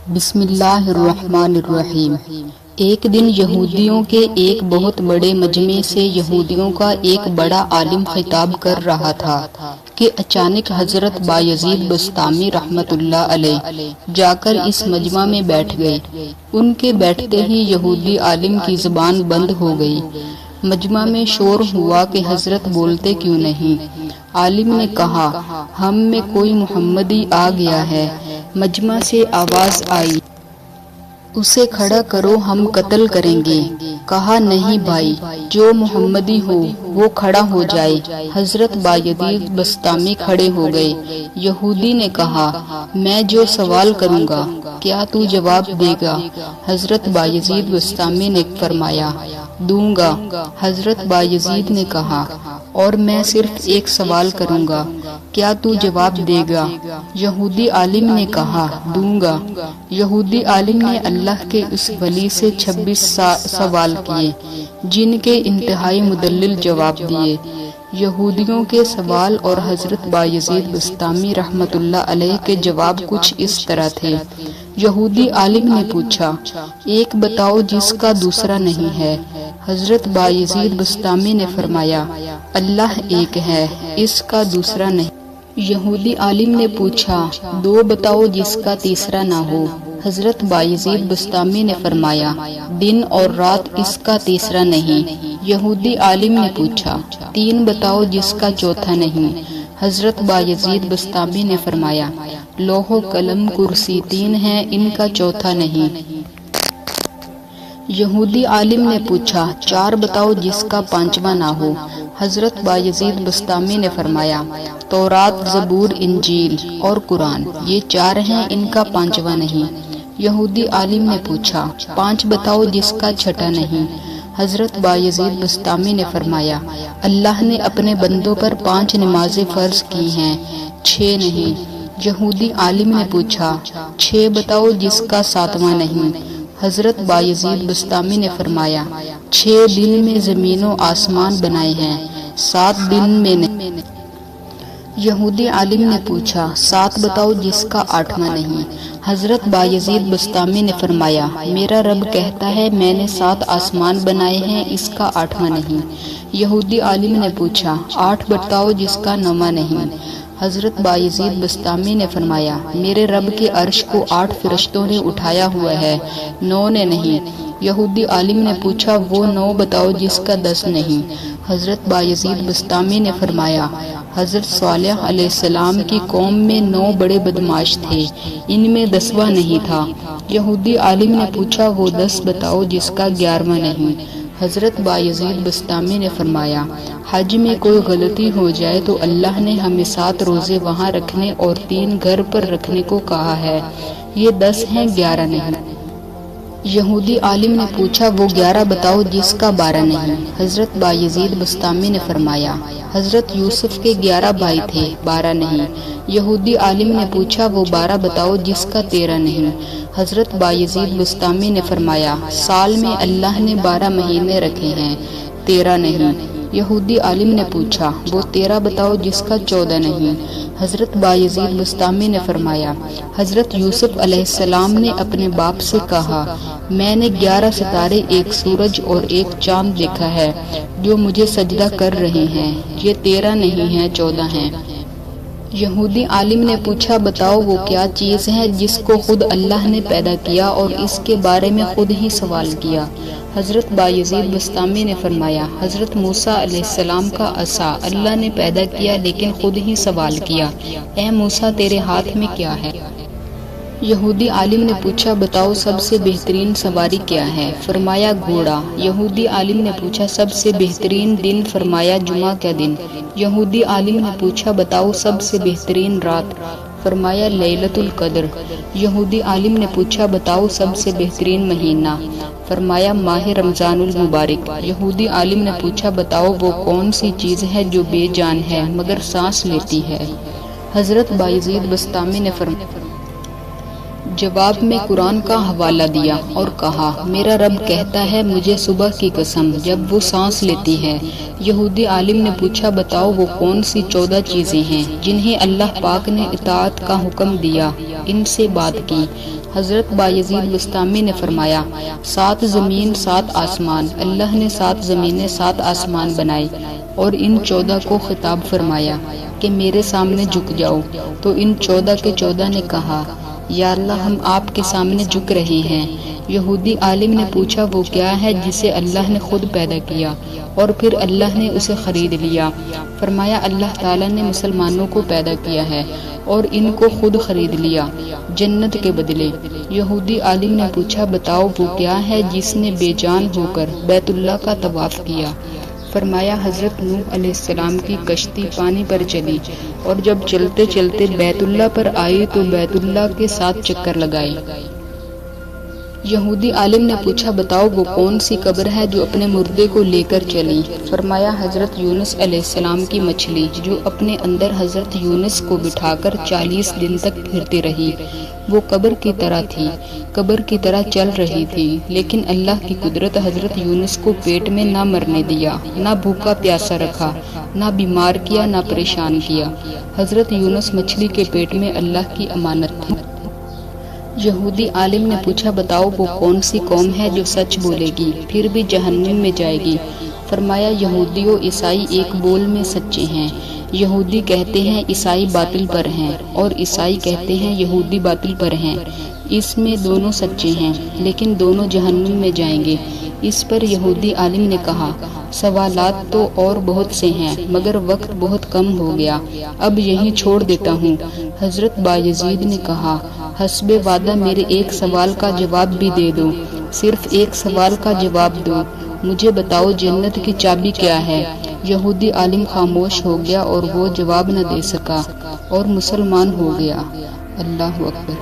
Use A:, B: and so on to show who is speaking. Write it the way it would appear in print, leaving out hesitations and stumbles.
A: بسم اللہ الرحمن الرحیم۔ ایک دن یہودیوں کے ایک بہت بڑے مجمع سے یہودیوں کا ایک بڑا عالم خطاب کر رہا تھا کہ اچانک حضرت بایزید بسطامی رحمت اللہ علیہ جا کر اس مجمع میں بیٹھ گئے۔ ان کے بیٹھتے ہی یہودی عالم کی زبان بند ہو گئی۔ مجمع میں شور ہوا کہ حضرت بولتے کیوں نہیں؟ عالم نے کہا، ہم میں کوئی محمدی آ گیا ہے۔ مجمع سے آواز آئی، اسے کھڑا کرو، ہم قتل کریں گے۔ کہا، نہیں بھائی، جو محمدی ہو وہ کھڑا ہو جائے۔ حضرت بایزید بسطامی کھڑے ہو گئے۔ یہودی نے کہا، میں جو سوال کروں گا کیا تو جواب دے گا؟ حضرت بایزید بسطامی نے فرمایا، دوں گا۔ حضرت بایزید نے کہا، اور میں صرف ایک سوال کروں گا، کیا تو جواب دے گا؟ یہودی عالم نے کہا، دوں گا۔ یہودی عالم نے اللہ کے اس ولی سے 26 سوال کیے جن کے انتہائی مدلل جواب دیے۔ یہودیوں کے سوال اور حضرت بایزید بسطامی رحمت اللہ علیہ کے جواب کچھ اس طرح تھے۔ یہودی عالم نے پوچھا، ایک بتاؤ جس کا دوسرا نہیں ہے۔ حضرت بایزید بسطامی نے فرمایا، اللہ ایک ہے، اس کا دوسرا نہیں۔ یہودی عالم نے پوچھا، دو بتاؤ جس کا تیسرا نہ ہو۔ حضرت بایزید بسطامی نے فرمایا، دن اور رات، اس کا تیسرا نہیں۔ یہودی عالم نے پوچھا، تین بتاؤ جس کا چوتھا نہیں۔ حضرت بایزید بسطامی نے فرمایا، لوح و قلم کرسی تین ہیں، ان کا چوتھا نہیں۔ یہودی عالم نے پوچھا، چار بتاؤ جس کا پانچواں نہ ہو۔ حضرت بایزید بسطامی نے فرمایا، تورات، زبور، انجیل اور قرآن، یہ چار ہیں، ان کا پانچواں نہیں۔ یہودی عالم نے پوچھا، پانچ بتاؤ جس کا چھٹا نہیں۔ حضرت بایزید بسطامی نے فرمایا، اللہ نے اپنے بندوں پر 5 نمازیں فرض کی ہیں، 6 نہیں۔ یہودی عالم نے پوچھا، 6 بتاؤ جس کا 7واں نہیں۔ حضرت بایزید بسطامی نے فرمایا، 6 دن میں زمین و آسمان بنائے ہیں، 7 دن میں نہیں۔ یہودی عالم نے پوچھا، 7 بتاؤ جس کا 8واں نہیں۔ حضرت بایزید بسطامی نے فرمایا، میرا رب کہتا ہے میں نے 7 آسمان بنائے ہیں، اس کا 8واں نہیں۔ یہودی عالم نے پوچھا، 8 بتاؤ جس کا 9واں نہیں۔ حضرت بایزید بسطامی نے فرمایا، میرے رب کے عرش کو 8 فرشتوں نے اٹھایا ہوا ہے، 9 نے نہیں۔ یہودی عالم نے پوچھا، وہ 9 بتاؤ جس کا 10 نہیں۔ حضرت بایزید بسطامی نے فرمایا، حضرت صالح علیہ السلام کی قوم میں 9 بڑے بدماش تھے، ان میں 10واں نہیں تھا۔ یہودی عالم نے پوچھا، وہ 10 بتاؤ جس کا 11واں نہیں۔ حضرت بایزید بسطامی نے فرمایا، حج میں کوئی غلطی ہو جائے تو اللہ نے ہمیں 7 روزے وہاں رکھنے اور 3 گھر پر رکھنے کو کہا ہے، یہ 10 ہیں، 11 نہیں۔ یہودی عالم نے پوچھا، وہ 11 بتاؤ جس کا 12 نہیں۔ حضرت بایزید بسطامی نے فرمایا، حضرت یوسف کے 11 بھائی تھے، 12 نہیں۔ یہودی عالم نے پوچھا، وہ 12 بتاؤ جس کا 13 نہیں۔ حضرت بایزید بسطامی نے فرمایا، سال میں اللہ نے 12 مہینے رکھے ہیں، 13 نہیں۔ یہودی عالم نے پوچھا، وہ 13 بتاؤ جس کا 14 نہیں۔ حضرت بایزید بسطامی نے فرمایا، حضرت یوسف علیہ السلام نے اپنے باپ سے کہا، میں نے 11 ستارے، 1 سورج اور 1 چاند دیکھا ہے جو مجھے سجدہ کر رہے ہیں، یہ 13 نہیں ہیں، 14 ہیں۔ یہودی عالم نے پوچھا، بتاؤ وہ کیا چیز ہے جس کو خود اللہ نے پیدا کیا اور اس کے بارے میں خود ہی سوال کیا؟ حضرت بایزید بسطامی نے فرمایا، حضرت موسیٰ علیہ السلام کا عصا، اللہ نے پیدا کیا لیکن خود ہی سوال کیا، اے موسیٰ تیرے ہاتھ میں کیا ہے؟ یہودی عالم نے پوچھا، بتاؤ سب سے بہترین سواری کیا ہے؟ فرمایا، گھوڑا۔ یہودی عالم نے پوچھا، سب سے بہترین دن؟ فرمایا، جمعہ کا دن۔ یہودی عالم نے پوچھا، بتاؤ سب سے بہترین رات؟ فرمایا، لیلۃ القدر۔ یہودی عالم نے پوچھا، بتاؤ سب سے بہترین مہینہ؟ فرمایا، ماہ رمضان المبارک۔ یہودی عالم نے پوچھا، بتاؤ وہ کون سی چیز ہے جو بے جان ہے مگر سانس لیتی ہے؟ حضرت بایزید بسطامی نے فرمایا، جواب میں قرآن کا حوالہ دیا اور کہا میرا رب کہتا ہے مجھے صبح کی قسم جب وہ سانس لیتی ہے۔ یہودی عالم نے پوچھا بتاؤ وہ کون سی 14 چیزیں ہیں جنہیں اللہ پاک نے اطاعت کا حکم دیا، ان سے بات کی۔ حضرت بایزید بسطامی نے فرمایا 7 زمین 7 آسمان، اللہ نے 7 زمینیں 7 آسمان بنائے اور ان 14 کو خطاب فرمایا کہ میرے سامنے جھک جاؤ، تو ان 14 کے 14 نے کہا یا اللہ ہم آپ کے سامنے جھک رہے ہیں۔ یہودی عالم نے پوچھا وہ کیا ہے جسے اللہ نے خود پیدا کیا اور پھر اللہ نے اسے خرید لیا؟ فرمایا اللہ تعالیٰ نے مسلمانوں کو پیدا کیا ہے اور ان کو خود خرید لیا جنت کے بدلے۔ یہودی عالم نے پوچھا بتاؤ وہ کیا ہے جس نے بے جان ہو کر بیت اللہ کا طواف کیا؟ فرمایا حضرت نوح علیہ السلام کی کشتی پانی پر چلی اور جب چلتے چلتے بیت اللہ پر آئی تو بیت اللہ کے 7 چکر لگائے۔ یہودی عالم نے پوچھا بتاؤ وہ کون سی قبر ہے جو اپنے مردے کو لے کر چلی؟ فرمایا حضرت یونس علیہ السلام کی مچھلی جو اپنے اندر حضرت یونس کو بٹھا کر 40 دن تک پھرتی رہی، وہ قبر کی طرح تھی، قبر کی طرح چل رہی تھی، لیکن اللہ کی قدرت حضرت یونس کو پیٹ میں نہ مرنے دیا، نہ بھوکا پیاسا رکھا، نہ بیمار کیا، نہ پریشان کیا۔ حضرت یونس مچھلی کے پیٹ میں اللہ کی امانت تھی۔ یہودی عالم نے پوچھا بتاؤ وہ کون سی قوم ہے جو سچ بولے گی پھر بھی جہنم میں جائے گی؟ فرمایا یہودی و عیسائی ایک بول میں سچے ہیں۔ یہودی کہتے ہیں عیسائی باطل پر ہیں اور عیسائی کہتے ہیں یہودی باطل پر ہیں، اس میں دونوں سچے ہیں لیکن دونوں جہنم میں جائیں گے۔ اس پر یہودی عالم نے کہا سوالات تو اور بہت سے ہیں مگر وقت بہت کم ہو گیا، اب یہیں چھوڑ دیتا ہوں۔ حضرت بایزید نے کہا حسب وعدہ میرے ایک سوال کا جواب بھی دے دو، صرف ایک سوال کا جواب دو، مجھے بتاؤ جنت کی چابی کیا ہے؟ یہودی عالم خاموش ہو گیا اور وہ جواب نہ دے سکا اور مسلمان ہو گیا۔ اللہ اکبر۔